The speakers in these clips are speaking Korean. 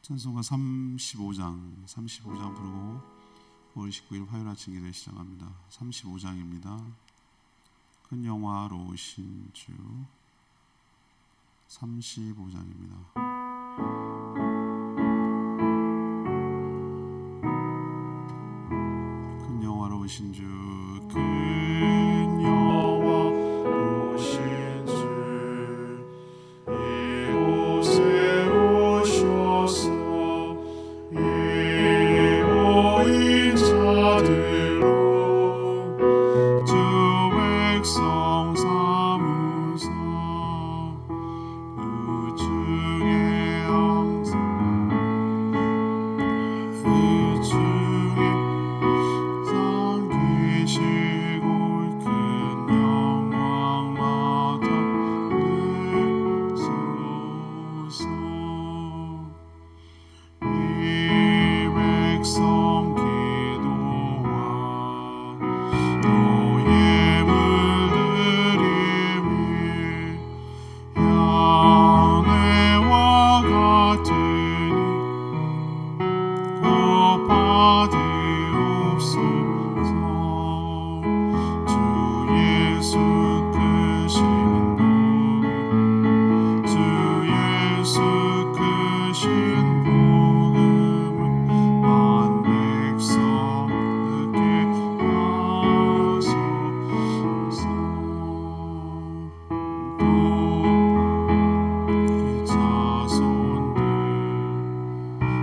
찬송가 35장 부르고 9월 19일 화요일 아침 기도에 시작합니다. 35장입니다. 큰 영화로우신 주 35장입니다. 큰 영화로우신 주 큰 영화로우신 주 이곳에 오셔서 이호인 자들로 주 백성 삼으사 그 중에 항상 그 중에 상 계시고 큰 영광마다 내소서 이 백성 기도와 너의 물들임이 야네와 같으니 곱하되옵소서. 주 예수 크신 복음 주 예수 크신 복음은 만 백성 듣게 하소서. 또 이 자손들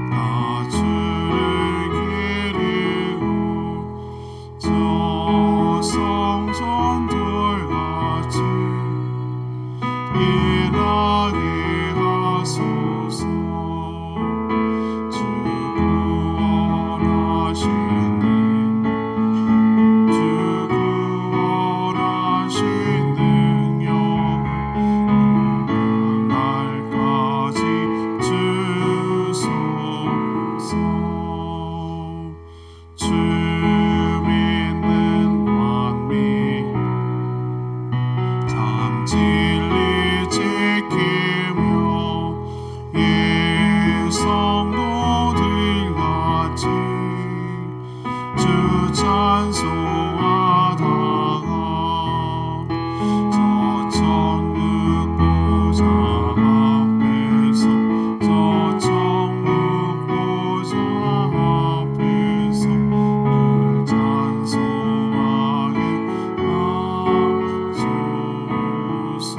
다 주를 기리고 저 성전들같이 일하게 하소서. 주 구원하신 능력을 날까지 주소서. 주 믿는 만민 참 진리 지키며 예 성도들같이 주 찬송하다가 저 천국 보좌 앞에서 저 천국 보좌 앞에서 늘 찬송하게 하소서.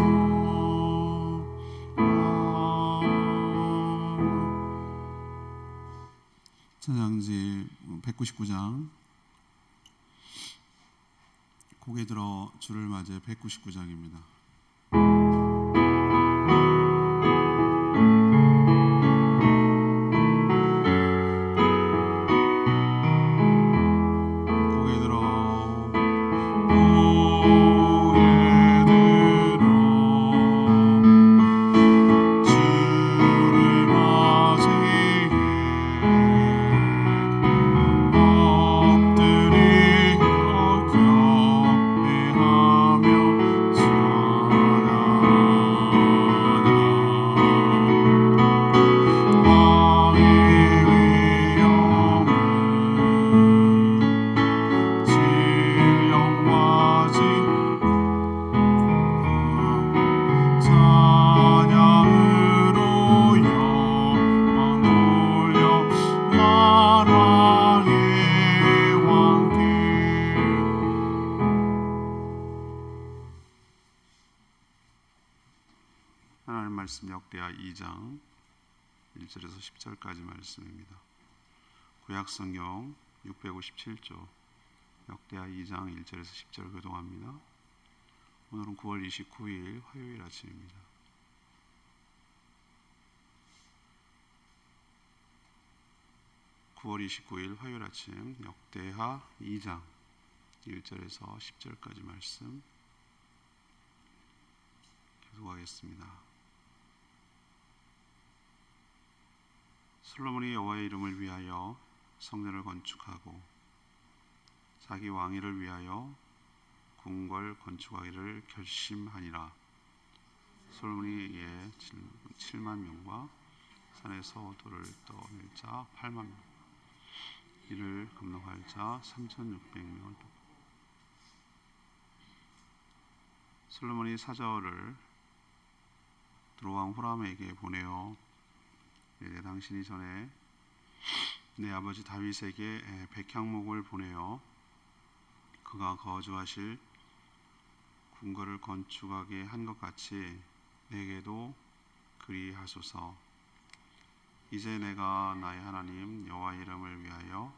찬양지 199장 고개 들어 주를 맞이해 199장입니다. 고개 들어 주를 맞이해 엎드려 경배하며 찬양하나 왕의 위엄은 진영과 찬양으로 영광 돌려 나라의 왕께. 하나님 말씀 역대하 2장 1절에서 10절까지 말씀입니다. 구약성경 657조 역대하 2장 1절에서 10절 교독합니다. 오늘은 9월 29일 화요일 아침입니다. (9월 29일) 화요일 아침 역대하 2장 1절에서 10절까지 말씀 교독하겠습니다. 솔로몬이 여호와의 이름을 위하여 성전을 건축하고 자기 왕위를 위하여 궁궐 건축하기를 결심하니라. 솔로몬이 이에 7만 명과 산에서 돌을 떠낼 자 8만 명, 이를 감당할 자 3,600명을. 솔로몬이 사절을 두로왕 후람에게 보내어 이르되 당신이 전에 내 아버지 다윗에게 백향목을 보내어 그가 거주하실 궁궐을 건축하게 한 것 같이 내게도 그리하소서. 이제 내가 나의 하나님 여호와 이름을 위하여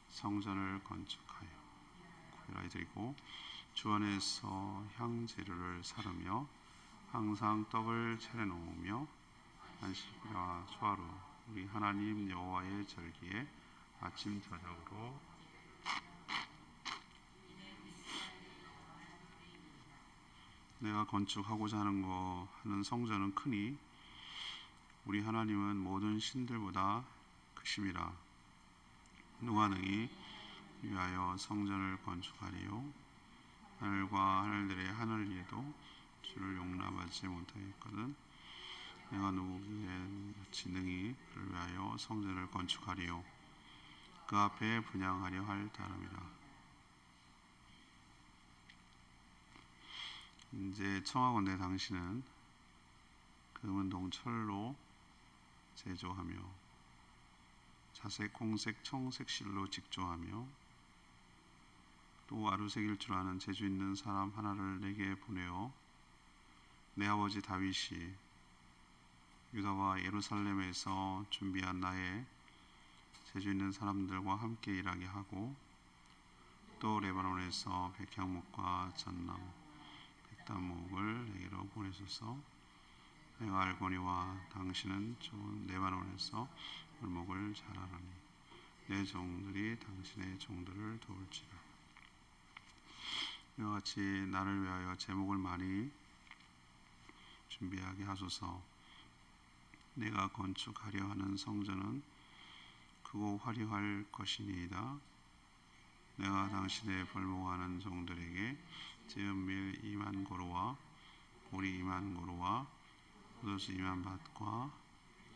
성전을 건축하여 구별하여 드리고 주 안에서 향재료를 사르며 항상 떡을 차려놓으며 안식일과 초하루 우리 하나님 여호와의 절기에 아침 저녁으로 내가 건축하고자 하는 성전은 크니 우리 하나님은 모든 신들보다 크심이라. 누가 능히 위하여 성전을 건축하리요? 하늘과 하늘들의 하늘 위에도 주를 용납하지 못하였거든. 내가 누구에게 능히 그를 위하여 성전을 건축하리요? 그 앞에 분향하려 할 사람이라. 이제 청하건대 당신은 금은동 철로 제조하며 자색, 홍색, 청색 실로 직조하며 또 아루색일 줄 아는 재주 있는 사람 하나를 내게 보내어 내 아버지 다윗이 유다와 예루살렘에서 준비한 나의 재주 있는 사람들과 함께 일하게 하고 또 레바논에서 백향목과 잣나무 백단목을 내게로 보내소서. 내가 알거니와 당신은 좋은 레바논에서 물목을 잘 알아니 내 종들이 당신의 종들을 도울지라. 이와 같이 나를 위하여 제목을 많이 준비하게 하소서. 내가 건축하려 하는 성전은 크고 화려할 것이니이다. 내가 당신의 벌목하는 종들에게 제은밀 2만 고로와 보리 2만 고로와 포도주 2만 밭과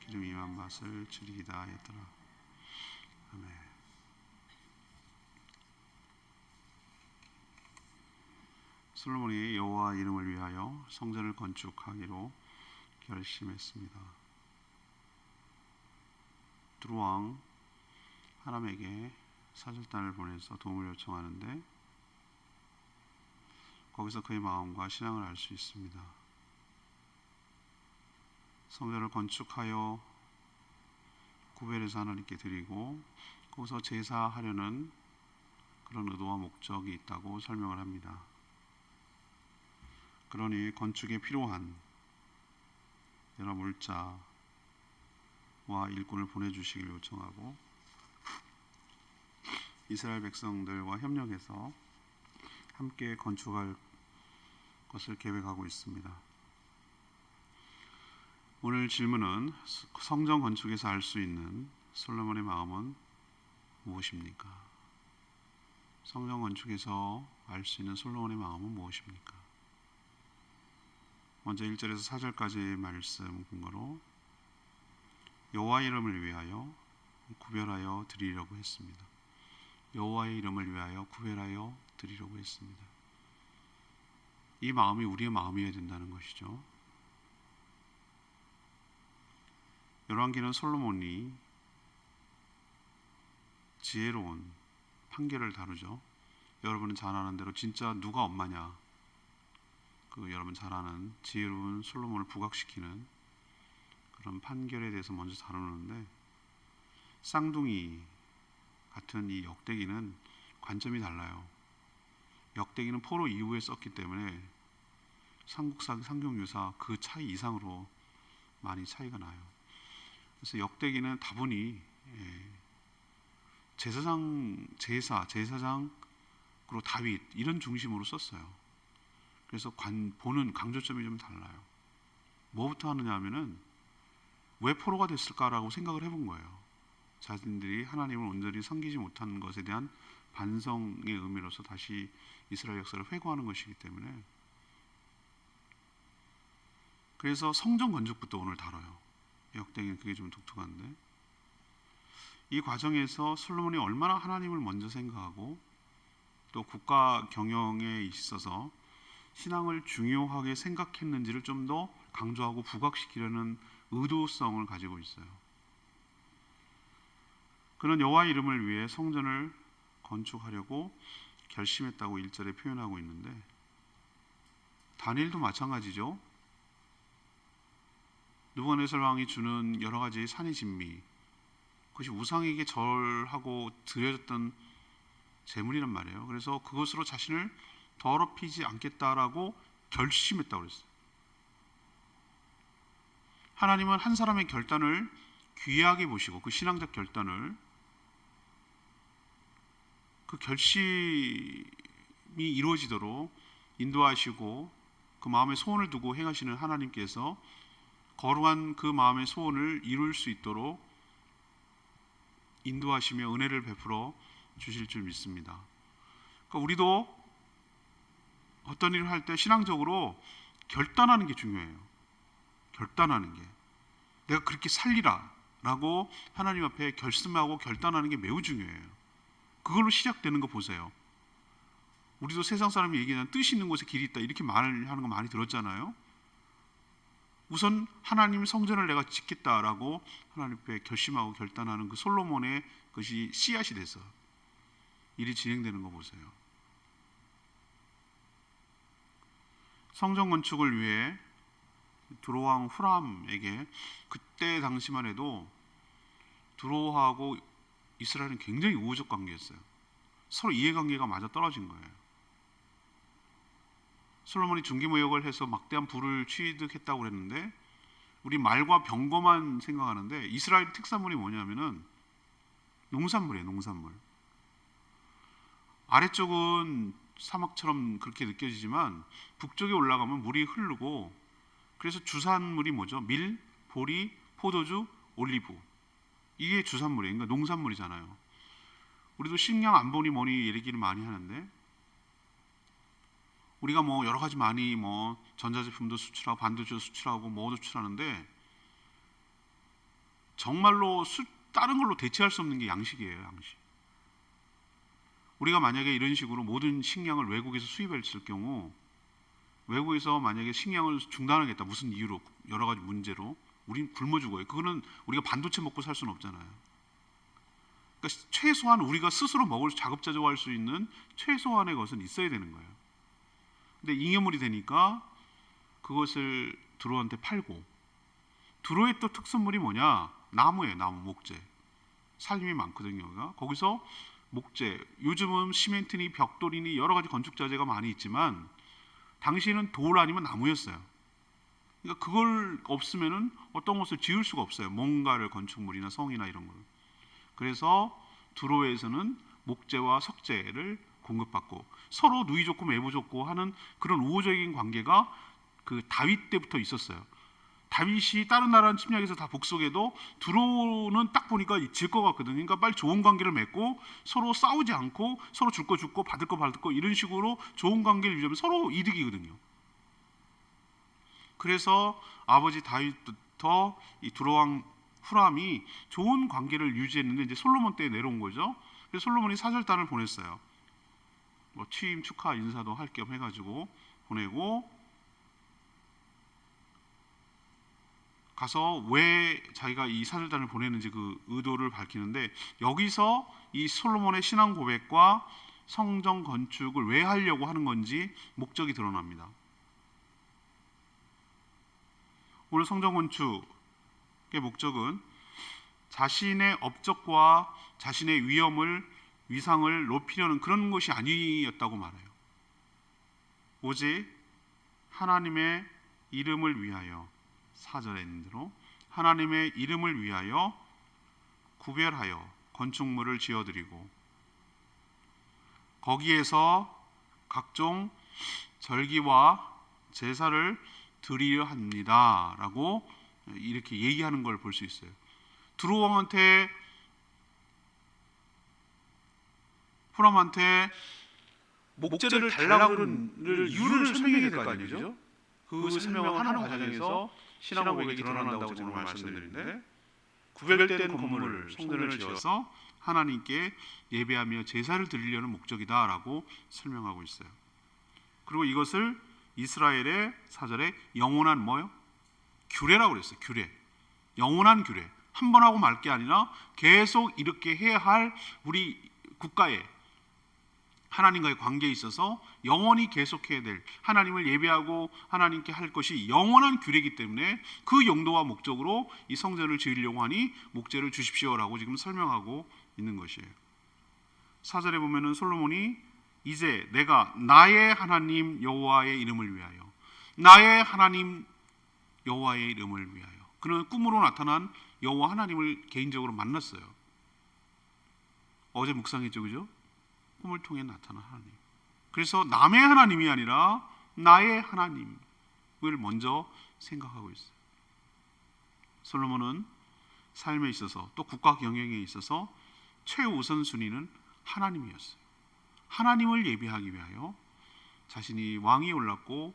기름 2만 밭을 주리이다 하였더라. 아멘. 솔로몬이 여호와 이름을 위하여 성전을 건축하기로 결심했습니다. 두로왕 하람에게 사절단을 보내서 도움을 요청하는데 거기서 그의 마음과 신앙을 알 수 있습니다. 성전을 건축하여 구별해서 하나님께 드리고 거기서 제사하려는 그런 의도와 목적이 있다고 설명을 합니다. 그러니 건축에 필요한 여러 물자와 일꾼을 보내주시길 요청하고 이스라엘 백성들과 협력해서 함께 건축할 것을 계획하고 있습니다. 오늘 질문은 성전 건축에서 알 수 있는 솔로몬의 마음은 무엇입니까? 성전 건축에서 알 수 있는 솔로몬의 마음은 무엇입니까? 먼저 1절에서 4절까지의 말씀 근거로 여호와 이름을 위하여 구별하여 드리려고 했습니다. 여호와의 이름을 위하여 구별하여 드리려고 했습니다. 이 마음이 우리의 마음이어야 된다는 것이죠. 열왕기는 솔로몬이 지혜로운 판결을 다루죠. 여러분은 잘 아는 대로 진짜 누가 엄마냐, 여러분 잘 아는 지혜로운 솔로몬을 부각시키는 그런 판결에 대해서 먼저 다루는데, 쌍둥이 같은 이 역대기는 관점이 달라요. 역대기는 포로 이후에 썼기 때문에 삼국사, 상경유사 그 차이 이상으로 많이 차이가 나요. 그래서 역대기는 다분히 제사장으로 다윗 이런 중심으로 썼어요. 그래서 보는 강조점이 좀 달라요. 뭐부터 하느냐 하면은 왜 포로가 됐을까라고 생각을 해본 거예요. 자신들이 하나님을 온전히 섬기지 못한 것에 대한 반성의 의미로서 다시 이스라엘 역사를 회고하는 것이기 때문에, 그래서 성전 건축부터 오늘 다뤄요. 역대기는 그게 좀 독특한데, 이 과정에서 솔로몬이 얼마나 하나님을 먼저 생각하고 또 국가 경영에 있어서 신앙을 중요하게 생각했는지를 좀 더 강조하고 부각시키려는 의도성을 가지고 있어요. 그는 여호와의 이름을 위해 성전을 건축하려고 결심했다고 1절에 표현하고 있는데, 다니엘도 마찬가지죠. 느부갓네살 왕이 주는 여러 가지 산의 진미, 그것이 우상에게 절하고 드려졌던 제물이란 말이에요. 그래서 그것으로 자신을 더럽히지 않겠다라고 결심했다고 그랬어요. 하나님은 한 사람의 결단을 귀하게 보시고 그 신앙적 결단을, 그 결심이 이루어지도록 인도하시고 그 마음에 소원을 두고 행하시는 하나님께서 거룩한 그 마음의 소원을 이룰 수 있도록 인도하시며 은혜를 베풀어 주실 줄 믿습니다. 그러니까 우리도 어떤 일을 할 때 신앙적으로 결단하는 게 중요해요. 결단하는 게, 내가 그렇게 살리라 라고 하나님 앞에 결심하고 결단하는 게 매우 중요해요. 그걸로 시작되는 거 보세요. 우리도 세상 사람이 얘기하는 뜻이 있는 곳에 길이 있다 이렇게 말을 하는 거 많이 들었잖아요. 우선 하나님 성전을 내가 짓겠다라고 하나님 앞에 결심하고 결단하는 그 솔로몬의 것이 씨앗이 돼서 일이 진행되는 거 보세요. 성전 건축을 위해 두로왕 후람에게, 그때 당시만 해도 두로하고 이스라엘은 굉장히 우호적 관계였어요. 서로 이해관계가 맞아 떨어진 거예요. 솔로몬이 중기모욕을 해서 막대한 부를 취득했다고 그랬는데, 우리 말과 병거만 생각하는데 이스라엘 특산물이 뭐냐면은 농산물이에요. 농산물. 아래쪽은 사막처럼 그렇게 느껴지지만 북쪽에 올라가면 물이 흐르고, 그래서 주산물이 뭐죠? 밀, 보리, 포도주, 올리브, 이게 주산물이에요. 그러니까 농산물이잖아요. 우리도 식량 안 보니 뭐니 얘기를 많이 하는데, 우리가 뭐 여러 가지 많이 뭐 전자제품도 수출하고 반도체도 수출하고 뭐도 수출하는데, 정말로 다른 걸로 대체할 수 없는 게 양식이에요. 양식. 우리가 만약에 이런 식으로 모든 식량을 외국에서 수입했을 경우, 외국에서 만약에 식량을 중단하겠다, 무슨 이유로, 여러 가지 문제로, 우린 굶어 죽어요. 그거는 우리가 반도체 먹고 살 수는 없잖아요. 그러니까 최소한 우리가 스스로 먹을, 자급자족할 수 있는 최소한의 것은 있어야 되는 거예요. 근데 잉여물이 되니까 그것을 두로한테 팔고, 두로의 또 특수물이 뭐냐? 나무예요. 나무, 목재. 살림이 많거든요. 거기서 목재, 요즘은 시멘트니 벽돌이니 여러 가지 건축 자재가 많이 있지만 당시에는 돌 아니면 나무였어요. 그러니까 그걸 없으면은 어떤 것을 지을 수가 없어요. 뭔가를, 건축물이나 성이나 이런 걸. 그래서 두로에서는 목재와 석재를 공급받고 서로 누이 좋고 매부 좋고 하는 그런 우호적인 관계가 그 다윗 때부터 있었어요. 다윗이 다른 나라 침략에서 다 복속해도 두로는 딱 보니까 질 것 같거든요. 그러니까 빨리 좋은 관계를 맺고 서로 싸우지 않고 서로 줄 거 주고 받을 거 받고 이런 식으로 좋은 관계를 유지하면 서로 이득이거든요. 그래서 아버지 다윗부터 이 두로왕 후람이 좋은 관계를 유지했는데, 이제 솔로몬 때 내려온 거죠. 그래서 솔로몬이 사절단을 보냈어요. 뭐 취임 축하 인사도 할 겸 해가지고 보내고, 가서 왜 자기가 이 사절단을 보내는지 그 의도를 밝히는데, 여기서 이 솔로몬의 신앙 고백과 성전 건축을 왜 하려고 하는 건지 목적이 드러납니다. 오늘 성전 건축의 목적은 자신의 업적과 자신의 위상을 높이려는 그런 것이 아니었다고 말해요. 오직 하나님의 이름을 위하여, 4절에 있는 대로 하나님의 이름을 위하여 구별하여 건축물을 지어드리고 거기에서 각종 절기와 제사를 드리려 합니다 라고 이렇게 얘기하는 걸 볼 수 있어요. 두로왕한테, 후람한테 목재를 달라고 그러는 이유를 설명해야 될 거 아니에요. 그 설명을 하는 과정에서 신앙 고백이 드러난다고 저는 말씀드리는데, 구별된 건물을 성전을 지어서 하나님께 예배하며 제사를 드리려는 목적이다라고 설명하고 있어요. 그리고 이것을 이스라엘의 사절에 영원한 뭐요? 규례라고 그랬어요. 규례. 영원한 규례. 한 번 하고 말 게 아니라 계속 이렇게 해야 할 우리 국가에 하나님과의 관계에 있어서 영원히 계속해야 될, 하나님을 예배하고 하나님께 할 것이 영원한 규례이기 때문에 그 용도와 목적으로 이 성전을 지으려고 하니 목재를 주십시오라고 지금 설명하고 있는 것이에요. 4절에 보면은 솔로몬이 이제 내가 나의 하나님 여호와의 이름을 위하여, 나의 하나님 여호와의 이름을 위하여, 그는 꿈으로 나타난 여호와 하나님을 개인적으로 만났어요. 어제 묵상했죠, 그죠? 꿈을 통해 나타난 하나님. 그래서 남의 하나님이 아니라 나의 하나님을 먼저 생각하고 있어요. 솔로몬은 삶에 있어서 또 국가 경영에 있어서 최우선순위는 하나님이었어요. 하나님을 예배하기 위하여 자신이 왕이 올랐고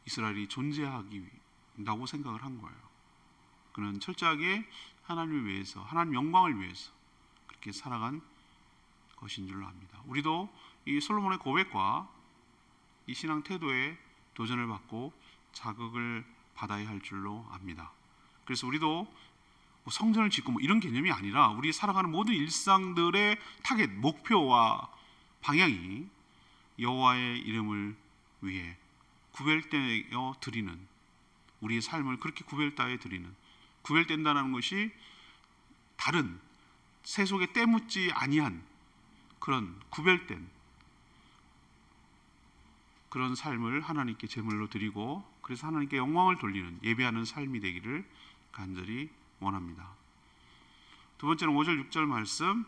이스라엘이 존재하기 위하다고 생각을 한 거예요. 그는 철저하게 하나님을 위해서, 하나님 영광을 위해서 그렇게 살아간 것인 줄로 압니다. 우리도 이 솔로몬의 고백과 이 신앙 태도에 도전을 받고 자극을 받아야 할 줄로 압니다. 그래서 우리도 뭐 성전을 짓고 뭐 이런 개념이 아니라 우리 살아가는 모든 일상들의 타겟, 목표와 방향이 여호와의 이름을 위해 구별되어 드리는, 우리의 삶을 그렇게 구별되어 드리는, 구별된다는 것이 다른 세속에 때묻지 아니한 그런 구별된 그런 삶을 하나님께 제물로 드리고, 그래서 하나님께 영광을 돌리는 예배하는 삶이 되기를 간절히 원합니다. 두 번째는 5절 6절 말씀,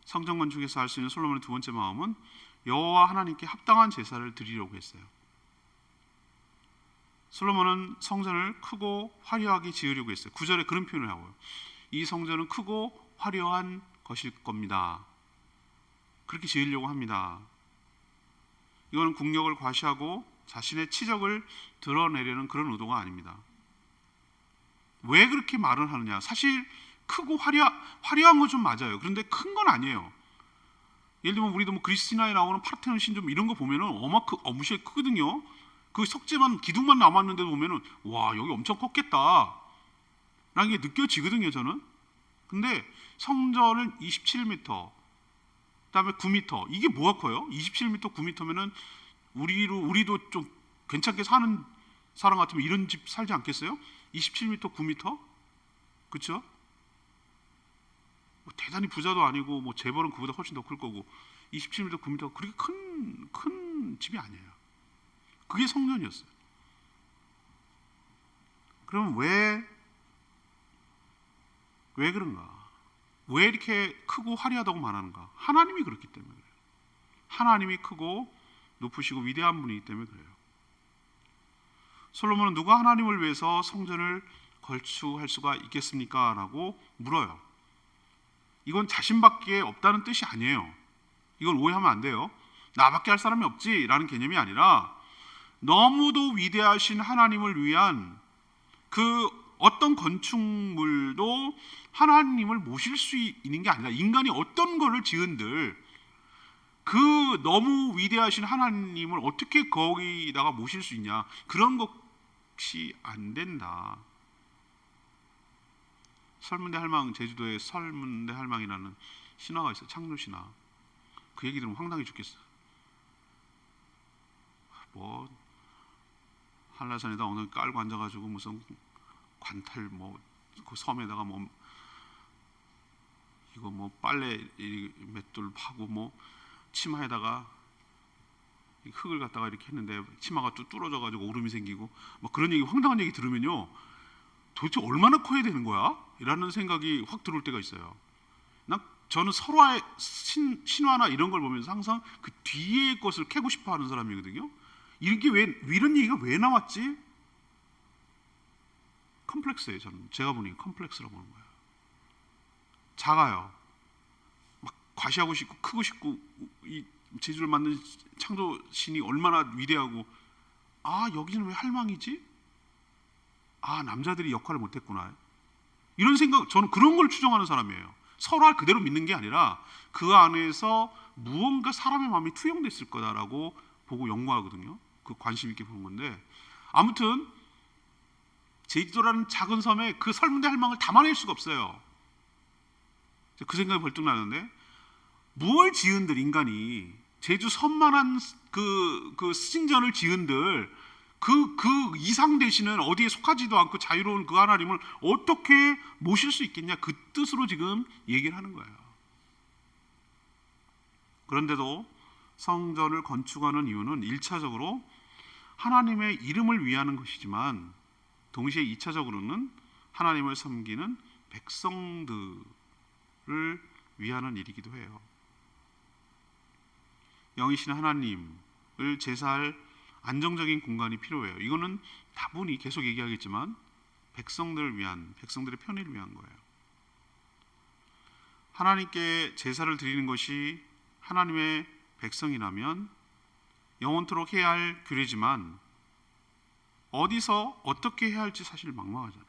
성전 건축에서 할 수 있는 솔로몬의 두 번째 마음은 여호와 하나님께 합당한 제사를 드리려고 했어요. 솔로몬은 성전을 크고 화려하게 지으려고 했어요. 9절에 그런 표현을 하고요. 이 성전은 크고 화려한 것일 겁니다. 그렇게 지으려고 합니다. 이거는 국력을 과시하고 자신의 치적을 드러내려는 그런 의도가 아닙니다. 왜 그렇게 말을 하느냐? 사실 크고 화려한 건 좀 맞아요. 그런데 큰 건 아니에요. 예를 들면 우리도 뭐 그리스 신화에 나오는 파르테논 신좀 이런 거 보면은 어마무시하게 크거든요. 그 석재만 기둥만 남았는데도 보면은 와, 여기 엄청 컸겠다 라는 게 느껴지거든요, 저는. 근데 성전을 27m, 그다음에 9m, 이게 뭐가 커요? 27m, 9m면은 우리도 좀 괜찮게 사는 사람 같으면 이런 집 살지 않겠어요? 27m, 9m, 그렇죠? 뭐 대단히 부자도 아니고 뭐 재벌은 그보다 훨씬 더 클 거고 27m, 9m 그렇게 큰 집이 아니에요. 그게 성전이었어요. 그럼 왜 그런가? 왜 이렇게 크고 화려하다고 말하는가? 하나님이 그렇기 때문에 그래요. 하나님이 크고 높으시고 위대한 분이기 때문에 그래요. 솔로몬은 누가 하나님을 위해서 성전을 건축할 수가 있겠습니까? 라고 물어요. 이건 자신밖에 없다는 뜻이 아니에요. 이건 오해하면 안 돼요. 나밖에 할 사람이 없지 라는 개념이 아니라 너무도 위대하신 하나님을 위한 그 어떤 건축물도 하나님을 모실 수 있는 게 아니라 인간이 어떤 거를 지은들 그 너무 위대하신 하나님을 어떻게 거기다가 모실 수 있냐, 그런 것이 안 된다. 설문대 할망, 제주도에 설문대 할망이라는 신화가 있어요. 창조 신화. 그 얘기 들으면 황당해 죽겠어. 뭐 한라산에다 어느 깔고 앉아가지고 무슨 관탈 뭐 그 섬에다가 뭐 이거 뭐 빨래 맷돌 파고 뭐 치마에다가 흙을 갖다가 이렇게 했는데 치마가 또 뚫어져가지고 오름이 생기고 막 그런 얘기, 황당한 얘기 들으면요, 도대체 얼마나 커야 되는 거야? 이라는 생각이 확 들어올 때가 있어요. 저는 설화의 신화나 이런 걸 보면서 항상 그 뒤에 것을 캐고 싶어 하는 사람이거든요. 이런 얘기가 왜 나왔지? 컴플렉스예요. 저는 제가 보니 컴플렉스라고 보는 거예요. 작아요. 막 과시하고 싶고 크고 싶고 이 제주를 만든 창조 신이 얼마나 위대하고 아, 여기는 왜 할망이지? 아, 남자들이 역할을 못했구나. 이런 생각, 저는 그런 걸 추정하는 사람이에요. 설화 그대로 믿는 게 아니라 그 안에서 무언가 사람의 마음이 투영됐을 거다라고 보고 연구하거든요. 그 관심 있게 보는 건데, 아무튼 제주도라는 작은 섬에 그 설문대 할망을 담아낼 수가 없어요. 그 생각이 벌떡 나는데, 무얼 지은들 인간이 제주 섬만한 그 스승전을 지은들 그 이상 되시는 어디에 속하지도 않고 자유로운 그 하나님을 어떻게 모실 수 있겠냐, 그 뜻으로 지금 얘기를 하는 거예요. 그런데도 성전을 건축하는 이유는 1차적으로 하나님의 이름을 위하는 것이지만 동시에 2차적으로는 하나님을 섬기는 백성들을 위하는 일이기도 해요. 영이신 하나님을 제사할 안정적인 공간이 필요해요. 이거는 다분히 계속 얘기하겠지만 백성들을 위한, 백성들의 편의를 위한 거예요. 하나님께 제사를 드리는 것이 하나님의 백성이라면 영원토록 해야 할 규례지만 어디서 어떻게 해야 할지 사실 막막하잖아요.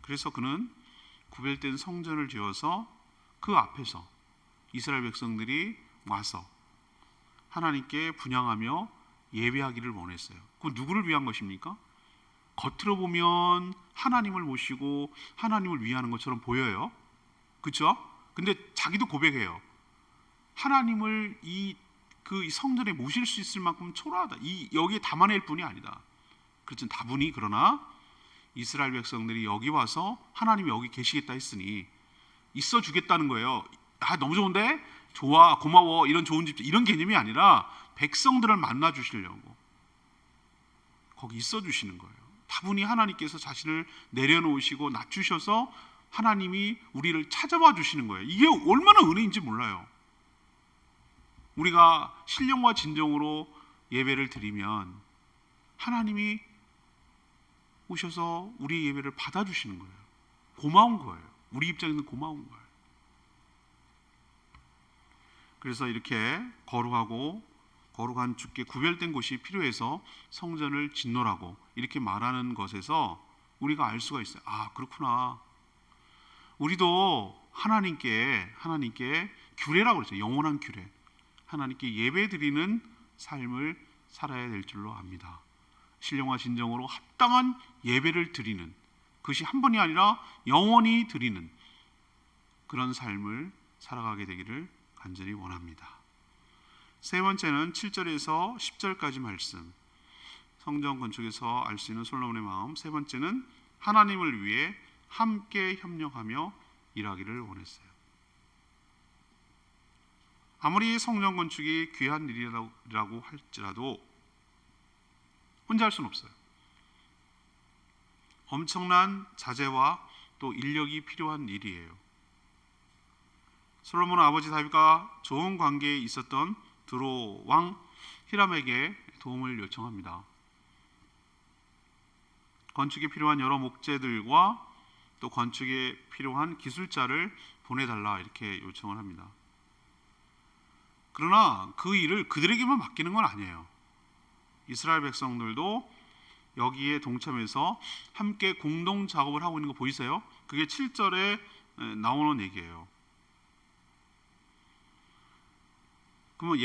그래서 그는 구별된 성전을 지어서 그 앞에서 이스라엘 백성들이 와서 하나님께 분향하며 예배하기를 원했어요. 그 누구를 위한 것입니까? 겉으로 보면 하나님을 모시고 하나님을 위하는 것처럼 보여요. 그렇죠? 근데 자기도 고백해요. 하나님을 이 성전에 모실 수 있을 만큼 초라하다. 여기에 담아낼 뿐이 아니다. 그렇죠. 다분히. 그러나 이스라엘 백성들이 여기 와서 하나님이 여기 계시겠다 했으니 있어 주겠다는 거예요. 아, 너무 좋은데? 좋아, 고마워, 이런 좋은 집, 이런 개념이 아니라 백성들을 만나 주시려고 거기 있어 주시는 거예요. 다분히 하나님께서 자신을 내려놓으시고 낮추셔서 하나님이 우리를 찾아와 주시는 거예요. 이게 얼마나 은혜인지 몰라요. 우리가 신령과 진정으로 예배를 드리면 하나님이 오셔서 우리의 예배를 받아주시는 거예요. 고마운 거예요. 우리 입장에서는 고마운 거예요. 그래서 이렇게 거룩한 주께 구별된 곳이 필요해서 성전을 짓노라고 이렇게 말하는 것에서 우리가 알 수가 있어요. 아, 그렇구나. 우리도 하나님께 규례라고 그랬죠. 영원한 규례. 하나님께 예배 드리는 삶을 살아야 될 줄로 압니다. 신령과 진정으로 합당한 예배를 드리는, 그것이 한 번이 아니라 영원히 드리는 그런 삶을 살아가게 되기를 간절히 원합니다. 세 번째는 7절에서 10절까지 말씀, 성전 건축에서 알 수 있는 솔로몬의 마음. 세 번째는 하나님을 위해 함께 협력하며 일하기를 원했어요. 아무리 성전 건축이 귀한 일이라고 할지라도 혼자 할 수는 없어요. 엄청난 자재와 또 인력이 필요한 일이에요. 솔로몬은 아버지 다윗과 좋은 관계에 있었던 드로 왕 히람에게 도움을 요청합니다. 건축에 필요한 여러 목재들과 또 건축에 필요한 기술자를 보내달라 이렇게 요청을 합니다. 그러나 그 일을 그들에게만 맡기는 건 아니에요. 이스라엘 백성들도 여기에 동참해서 함께 공동 작업을 하고 있는 거 보이세요? 그게 7절에 나오는 얘기예요. 그러면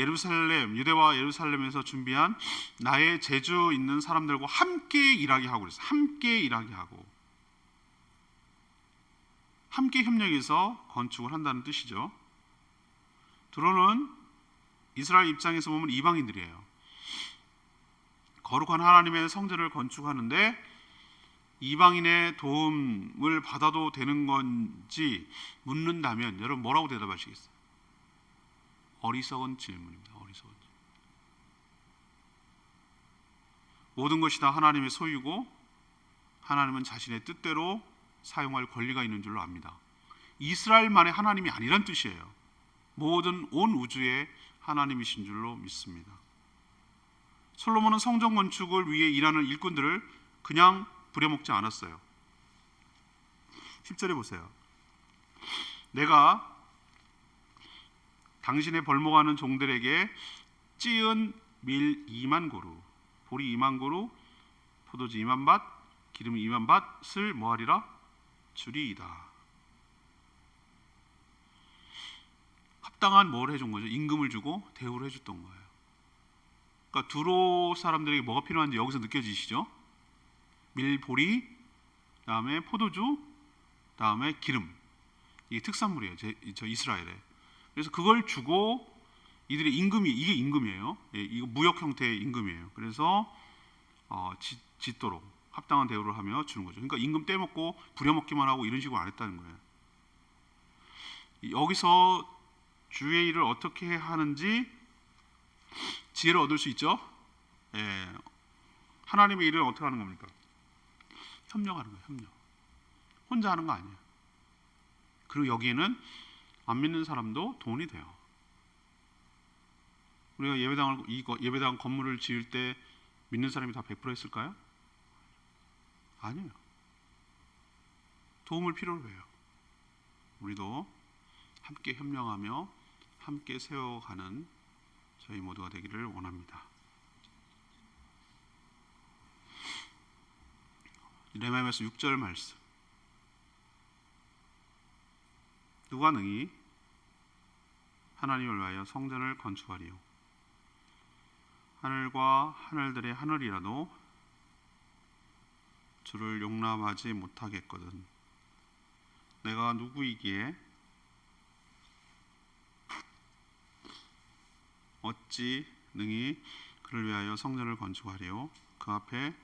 유대와 예루살렘에서 준비한 나의 재주 있는 사람들과 함께 일하게 하고 그랬어요. 함께 일하게 하고 함께 협력해서 건축을 한다는 뜻이죠. 드로는 이스라엘 입장에서 보면 이방인들이에요. 거룩한 하나님의 성전을 건축하는데 이방인의 도움을 받아도 되는 건지 묻는다면 여러분 뭐라고 대답하시겠어요? 어리석은 질문입니다. 어리석은 질문. 모든 것이 다 하나님의 소유고 하나님은 자신의 뜻대로 사용할 권리가 있는 줄로 압니다. 이스라엘만의 하나님이 아니란 뜻이에요. 모든 온 우주의 하나님이신 줄로 믿습니다. 솔로몬은 성전 건축을 위해 일하는 일꾼들을 그냥 부려먹지 않았어요. 10절에 보세요. 내가 당신의 벌목하는 종들에게 찌은 밀 2만 고루, 보리 2만 그루, 포도주 2만 밭, 기름 2만 밭을 뭐하리라? 주리이다. 합당한 뭘 해준 거죠? 임금을 주고 대우를 해줬던 거예요. 그러니까 두로 사람들에게 뭐가 필요한지 여기서 느껴지시죠? 밀보리, 다음에 포도주, 다음에 기름. 이게 특산물이에요. 저 이스라엘에. 그래서 그걸 주고 이들의 임금이, 이게 임금이에요. 예, 이거 무역 형태의 임금이에요. 그래서 짓도록 합당한 대우를 하며 주는 거죠. 그러니까 임금 떼먹고 부려먹기만 하고 이런 식으로 안 했다는 거예요. 여기서 주의 일을 어떻게 하는지 지혜를 얻을 수 있죠. 예, 하나님의 일을 어떻게 하는 겁니까? 협력하는 거예요. 협력. 혼자 하는 거 아니에요. 그리고 여기에는 안 믿는 사람도 돈이 돼요. 우리가 예배당 건물을 지을 때 믿는 사람이 다 100% 했을까요? 아니에요. 도움을 필요로 해요. 우리도 함께 협력하며 함께 세워가는 저희 모두가 되기를 원합니다. 레위기서 6절 말씀. 누가 능히 하나님을 위하여 성전을 건축하리요? 하늘과 하늘들의 하늘이라도 주를 용납하지 못하겠거든. 내가 누구이기에 어찌 능히 그를 위하여 성전을 건축하리요? 그 앞에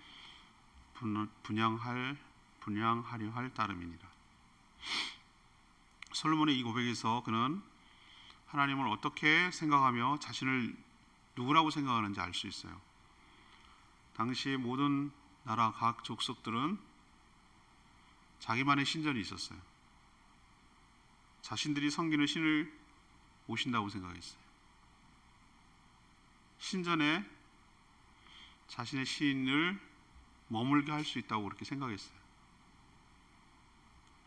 분향하려 할 따름이니라. 솔로몬의 이 고백에서 그는 하나님을 어떻게 생각하며 자신을 누구라고 생각하는지 알 수 있어요. 당시 모든 나라 각 족속들은 자기만의 신전이 있었어요. 자신들이 섬기는 신을 모신다고 생각했어요. 신전에 자신의 신을 머물게 할 수 있다고 그렇게 생각했어요.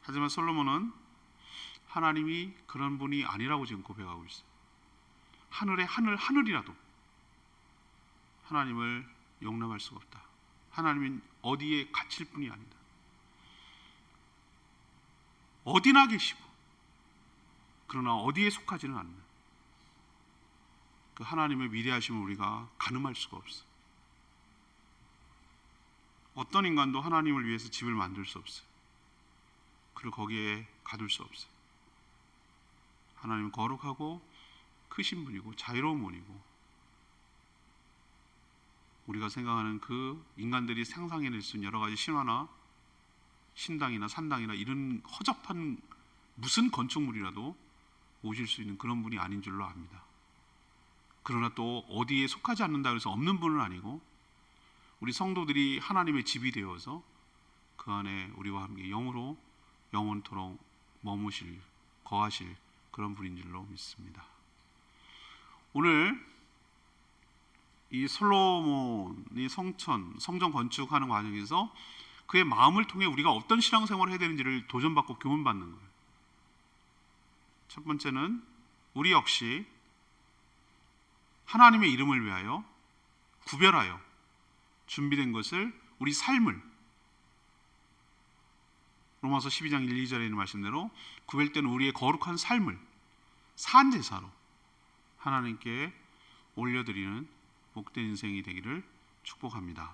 하지만 솔로몬은 하나님이 그런 분이 아니라고 지금 고백하고 있어요. 하늘의 하늘이라도 하나님을 용납할 수가 없다. 하나님은 어디에 갇힐 분이 아니다. 어디나 계시고 그러나 어디에 속하지는 않는 그 하나님의 위대하심을 우리가 가늠할 수가 없어요. 어떤 인간도 하나님을 위해서 집을 만들 수 없어요. 그를 거기에 가둘 수 없어요. 하나님은 거룩하고 크신 분이고 자유로운 분이고 우리가 생각하는 그 인간들이 상상해낼 수 있는 여러 가지 신화나 신당이나 산당이나 이런 허접한 무슨 건축물이라도 오실 수 있는 그런 분이 아닌 줄로 압니다. 그러나 또 어디에 속하지 않는다 해서 없는 분은 아니고 우리 성도들이 하나님의 집이 되어서 그 안에 우리와 함께 영으로 영원토록 거하실 그런 분인 줄로 믿습니다. 오늘 이 솔로몬이 성전 건축하는 과정에서 그의 마음을 통해 우리가 어떤 신앙생활을 해야 되는지를 도전받고 교훈받는 거예요. 첫 번째는 우리 역시 하나님의 이름을 위하여 구별하여 준비된 것을 우리 삶을 로마서 12장 1, 2절에 있는 말씀대로 구별된 우리의 거룩한 삶을 산제사로 하나님께 올려드리는 복된 인생이 되기를 축복합니다.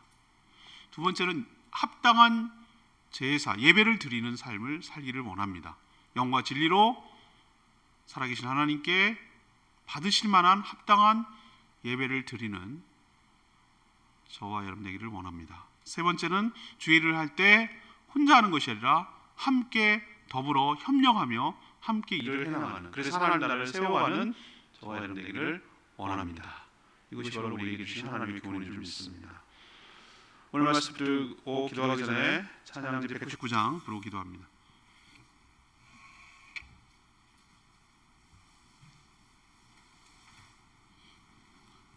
두 번째는 합당한 제사, 예배를 드리는 삶을 살기를 원합니다. 영과 진리로 살아계신 하나님께 받으실 만한 합당한 예배를 드리는 저와 여러분 되기를 원합니다. 세 번째는 주일을 할 때 혼자 하는 것이 아니라 함께 더불어 협력하며 함께 일을 해나가는, 그래서 하나님 나라를 세워가는 저와 여러분 되기를 원합니다. 이것이 바로 우리에게 주신 하나님의 교훈인 줄 믿습니다. 오늘 말씀 듣고 기도하기 전에 찬양지 199장 부르고 기도합니다.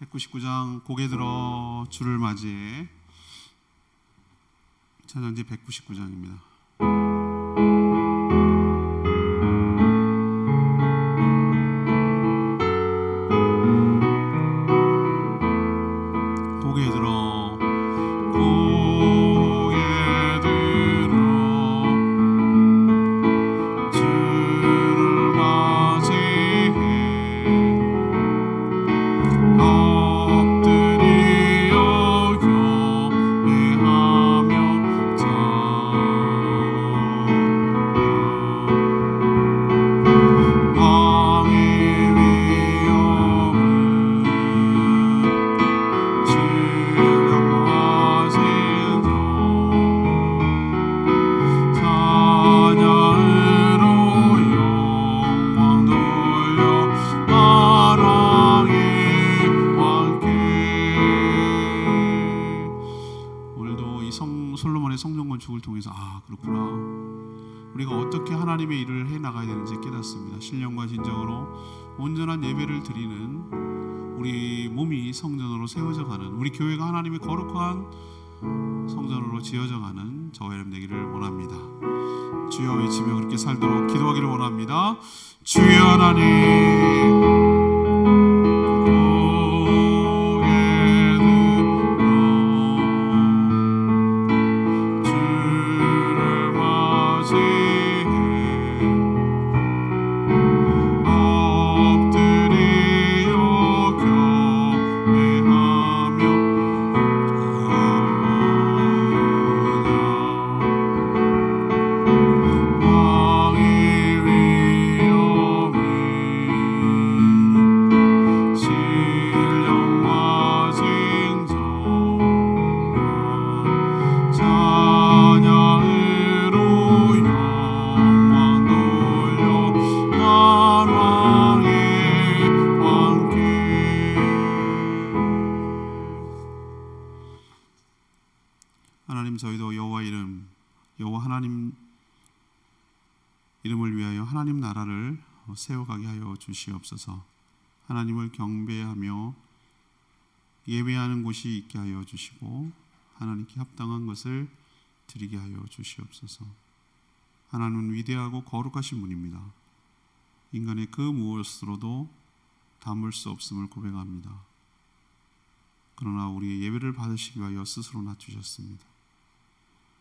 199장 고개 들어 주를 맞이해 찬양지 199장입니다. 고개 들어 이 솔로몬의 성전 건축을 통해서 그렇구나, 우리가 어떻게 하나님의 일을 해 나가야 되는지 깨닫습니다. 신령과 진정으로 온전한 예배를 드리는 우리 몸이 성전으로 세워져 가는, 우리 교회가 하나님의 거룩한 성전으로 지어져 가는 저와 여러분 되기를 원합니다. 주여 외치며 그렇게 살도록 기도하기를 원합니다. 주여 하나님, 하나님, 저희도 여호와 하나님 이름을 위하여 하나님 나라를 세워가게 하여 주시옵소서. 하나님을 경배하며 예배하는 곳이 있게 하여 주시고 하나님께 합당한 것을 드리게 하여 주시옵소서. 하나님은 위대하고 거룩하신 분입니다. 인간의 그 무엇으로도 담을 수 없음을 고백합니다. 그러나 우리의 예배를 받으시기 위하여 스스로 낮추셨습니다.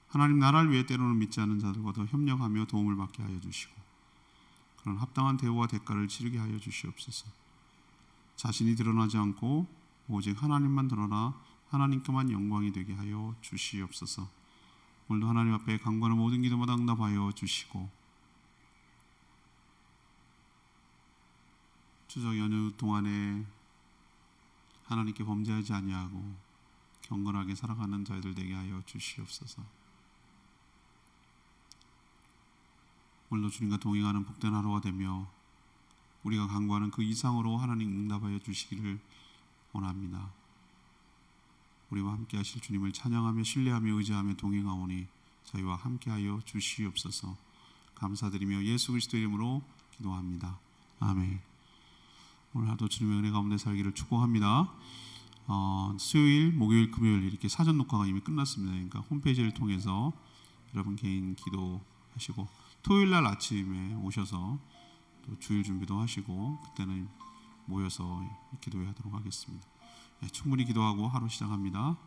하나님 나라를 위해 때로는 믿지 않는 자들과도 협력하며 도움을 받게 하여 주시고 그런 합당한 대우와 대가를 치르게 하여 주시옵소서. 자신이 드러나지 않고 오직 하나님만 드러나 하나님께만 영광이 되게 하여 주시옵소서. 오늘도 하나님 앞에 간구하는 모든 기도마다 응답하여 주시고 추석 연휴 동안에 하나님께 범죄하지 아니하고 경건하게 살아가는 저희들 되게 하여 주시옵소서. 오늘도 주님과 동행하는 복된 하루가 되며 우리가 간구하는 그 이상으로 하나님 응답하여 주시기를 원합니다. 우리와 함께 하실 주님을 찬양하며 신뢰하며 의지하며 동행하오니 저희와 함께하여 주시옵소서. 감사드리며 예수 그리스도 이름으로 기도합니다. 아멘. 오늘 하루도 주님의 은혜 가운데 살기를 축복합니다. 수요일, 목요일, 금요일 이렇게 사전 녹화가 이미 끝났습니다. 그러니까 홈페이지를 통해서 여러분 개인 기도하시고 토요일 날 아침에 오셔서 또 주일 준비도 하시고 그때는 모여서 기도하도록 하겠습니다. 충분히 기도하고 하루 시작합니다.